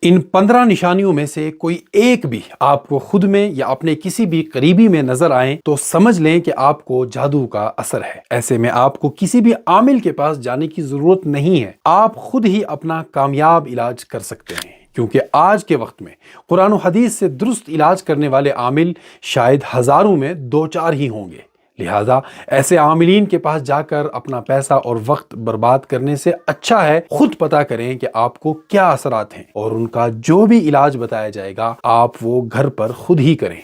ان 15 نشانیوں میں سے کوئی ایک بھی آپ کو خود میں یا اپنے کسی بھی قریبی میں نظر آئیں تو سمجھ لیں کہ آپ کو جادو کا اثر ہے۔ ایسے میں آپ کو کسی بھی عامل کے پاس جانے کی ضرورت نہیں ہے، آپ خود ہی اپنا کامیاب علاج کر سکتے ہیں، کیونکہ آج کے وقت میں قرآن و حدیث سے درست علاج کرنے والے عامل شاید ہزاروں میں 2-4 ہی ہوں گے۔ لہٰذا ایسے عاملین کے پاس جا کر اپنا پیسہ اور وقت برباد کرنے سے اچھا ہے خود پتہ کریں کہ آپ کو کیا اثرات ہیں، اور ان کا جو بھی علاج بتایا جائے گا آپ وہ گھر پر خود ہی کریں۔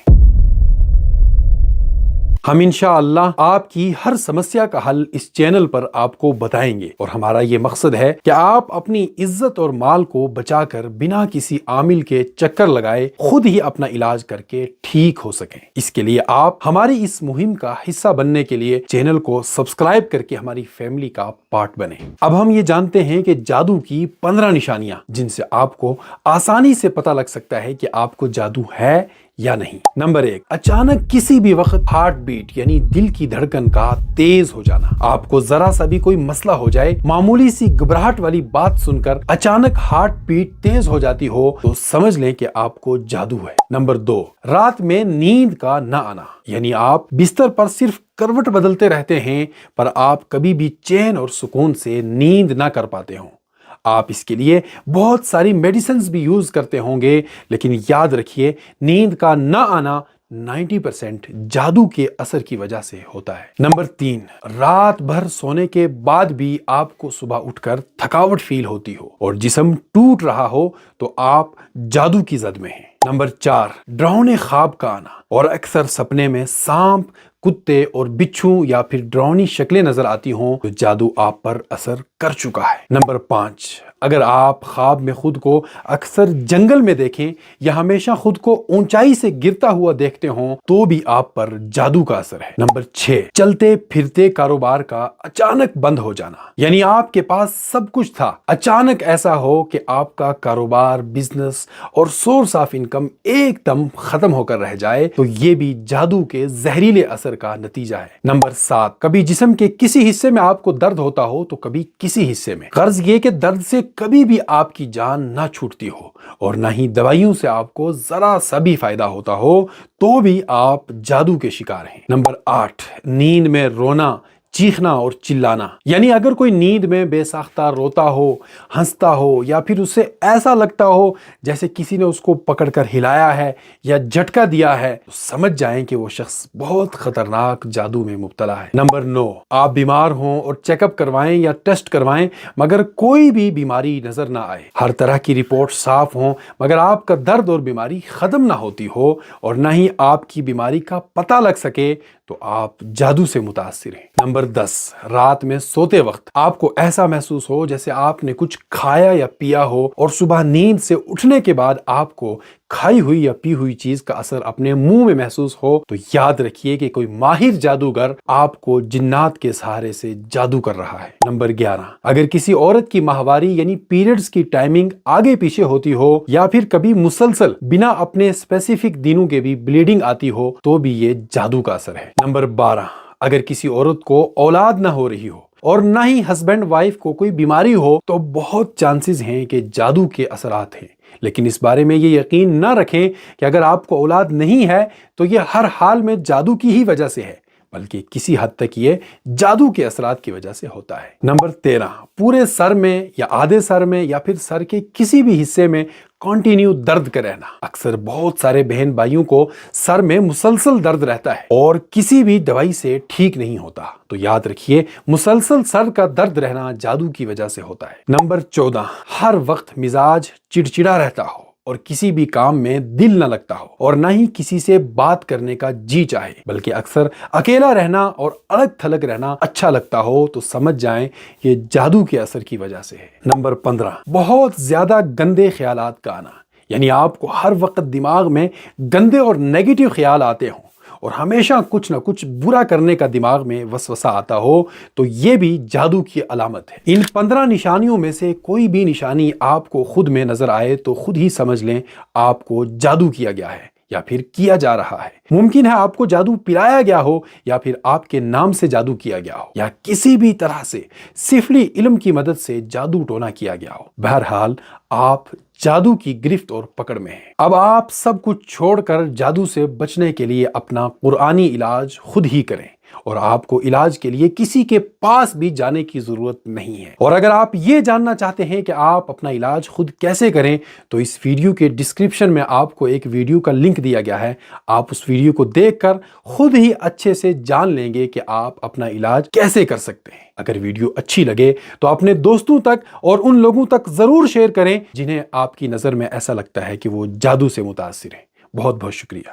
ہم انشاءاللہ آپ کی ہر سمسیا کا حل اس چینل پر آپ کو بتائیں گے، اور ہمارا یہ مقصد ہے کہ آپ اپنی عزت اور مال کو بچا کر بنا کسی عامل کے چکر لگائے خود ہی اپنا علاج کر کے ٹھیک ہو سکیں۔ اس کے لیے آپ ہماری اس مہم کا حصہ بننے کے لیے چینل کو سبسکرائب کر کے ہماری فیملی کا پارٹ بنیں۔ اب ہم یہ جانتے ہیں کہ جادو کی 15 نشانیاں جن سے آپ کو آسانی سے پتہ لگ سکتا ہے کہ آپ کو جادو ہے یا نہیں۔ نمبر 1، اچانک کسی بھی وقت ہارٹ بیٹ یعنی دل کی دھڑکن کا تیز ہو جانا۔ آپ کو ذرا سا بھی کوئی مسئلہ ہو جائے، معمولی سی گھبراہٹ والی بات سن کر اچانک ہارٹ بیٹ تیز ہو جاتی ہو تو سمجھ لیں کہ آپ کو جادو ہے۔ نمبر 2، رات میں نیند کا نہ آنا، یعنی آپ بستر پر صرف کروٹ بدلتے رہتے ہیں پر آپ کبھی بھی چین اور سکون سے نیند نہ کر پاتے ہوں۔ آپ اس کے لیے بہت ساری میڈیسنز بھی یوز کرتے ہوں گے، لیکن یاد رکھیے نیند کا نہ آنا 90% جادو کے اثر کی وجہ سے ہوتا ہے۔ نمبر 3، رات بھر سونے کے بعد بھی آپ کو صبح اٹھ کر تھکاوٹ فیل ہوتی ہو اور جسم ٹوٹ رہا ہو تو آپ جادو کی زد میں ہیں۔ نمبر 4، ڈراؤنے خواب کا آنا، اور اکثر سپنے میں سانپ، کتے اور بچھو یا پھر ڈراؤنی شکلیں نظر آتی ہوں تو جادو آپ پر اثر کر چکا ہے۔ نمبر 5، اگر آپ خواب میں خود کو اکثر جنگل میں دیکھیں یا ہمیشہ خود کو اونچائی سے گرتا ہوا دیکھتے ہوں تو بھی آپ پر جادو کا اثر ہے۔ نمبر 6، چلتے پھرتے کاروبار کا اچانک بند ہو جانا، یعنی آپ کے پاس سب کچھ تھا، اچانک ایسا ہو کہ آپ کا کاروبار، بزنس اور سورس آف انکم ایک دم ختم ہو کر رہ جائے تو یہ بھی جادو کے زہریلے اثر کا نتیجہ ہے۔ نمبر 7، کبھی جسم کے کسی حصے میں آپ کو درد ہوتا ہو تو کبھی کسی حصے میں، غرض یہ کہ درد سے کبھی بھی آپ کی جان نہ چھوٹتی ہو اور نہ ہی دوائیوں سے آپ کو ذرا سا بھی فائدہ ہوتا ہو تو بھی آپ جادو کے شکار ہیں۔ نمبر 8، نیند میں رونا، چیخنا اور چلانا، یعنی اگر کوئی نیند میں بے ساختہ روتا ہو، ہنستا ہو یا پھر اسے ایسا لگتا ہو جیسے کسی نے اس کو پکڑ کر ہلایا ہے یا جھٹکا دیا ہے تو سمجھ جائیں کہ وہ شخص بہت خطرناک جادو میں مبتلا ہے۔ نمبر 9، آپ بیمار ہوں اور چیک اپ کروائیں یا ٹیسٹ کروائیں مگر کوئی بھی بیماری نظر نہ آئے، ہر طرح کی رپورٹ صاف ہوں مگر آپ کا درد اور بیماری ختم نہ ہوتی ہو اور نہ ہی آپ کی بیماری کا پتہ لگ سکے تو آپ جادو سے متاثر ہیں۔ نمبر 10، رات میں سوتے وقت آپ کو ایسا محسوس ہو جیسے آپ نے کچھ کھایا یا پیا ہو اور صبح نیند سے اٹھنے کے بعد آپ کو کھائی ہوئی یا پی ہوئی چیز کا اثر اپنے منہ میں محسوس ہو تو یاد رکھیے کہ کوئی ماہر جادوگر آپ کو جنات کے سہارے سے جادو کر رہا ہے۔ نمبر 11، اگر کسی عورت کی ماہواری یعنی پیریڈز کی ٹائمنگ آگے پیچھے ہوتی ہو یا پھر کبھی مسلسل بنا اپنے اسپیسیفک دنوں کے بھی بلیڈنگ آتی ہو تو بھی یہ جادو کا اثر ہے۔ نمبر 12، اگر کسی عورت کو اولاد نہ ہو رہی ہو اور نہ ہی ہسبینڈ وائف کو کوئی بیماری ہو تو بہت چانسز ہیں کہ جادو کے اثرات ہیں، لیکن اس بارے میں یہ یقین نہ رکھیں کہ اگر آپ کو اولاد نہیں ہے تو یہ ہر حال میں جادو کی ہی وجہ سے ہے، بلکہ کسی حد تک یہ جادو کے اثرات کی وجہ سے ہوتا ہے۔ نمبر 13، پورے سر میں یا آدھے سر میں یا پھر سر کے کسی بھی حصے میں کنٹینیو درد کا رہنا، اکثر بہت سارے بہن بھائیوں کو سر میں مسلسل درد رہتا ہے اور کسی بھی دوائی سے ٹھیک نہیں ہوتا، تو یاد رکھیے مسلسل سر کا درد رہنا جادو کی وجہ سے ہوتا ہے۔ نمبر 14، ہر وقت مزاج چڑچڑا رہتا ہو اور کسی بھی کام میں دل نہ لگتا ہو اور نہ ہی کسی سے بات کرنے کا جی چاہے، بلکہ اکثر اکیلا رہنا اور الگ تھلگ رہنا اچھا لگتا ہو تو سمجھ جائیں یہ جادو کے اثر کی وجہ سے ہے۔ نمبر 15، بہت زیادہ گندے خیالات کا آنا، یعنی آپ کو ہر وقت دماغ میں گندے اور نیگیٹو خیال آتے ہوں اور ہمیشہ کچھ نہ کچھ برا کرنے کا دماغ میں وسوسہ آتا ہو تو یہ بھی جادو کی علامت ہے۔ ان 15 نشانیوں میں سے کوئی بھی نشانی آپ کو خود میں نظر آئے تو خود ہی سمجھ لیں آپ کو جادو کیا گیا ہے یا پھر کیا جا رہا ہے۔ ممکن ہے آپ کو جادو پلایا گیا ہو یا پھر آپ کے نام سے جادو کیا گیا ہو یا کسی بھی طرح سے سفلی علم کی مدد سے جادو ٹونا کیا گیا ہو، بہرحال آپ جادو کی گرفت اور پکڑ میں ہیں۔ اب آپ سب کچھ چھوڑ کر جادو سے بچنے کے لیے اپنا قرآنی علاج خود ہی کریں، اور آپ کو علاج کے لیے کسی کے پاس بھی جانے کی ضرورت نہیں ہے۔ اور اگر آپ یہ جاننا چاہتے ہیں کہ آپ اپنا علاج خود کیسے کریں، تو اس ویڈیو کے ڈسکرپشن میں آپ کو ایک ویڈیو کا لنک دیا گیا ہے، آپ اس ویڈیو کو دیکھ کر خود ہی اچھے سے جان لیں گے کہ آپ اپنا علاج کیسے کر سکتے ہیں۔ اگر ویڈیو اچھی لگے تو اپنے دوستوں تک اور ان لوگوں تک ضرور شیئر کریں جنہیں آپ کی نظر میں ایسا لگتا ہے کہ وہ جادو سے متاثر ہیں۔ بہت بہت شکریہ۔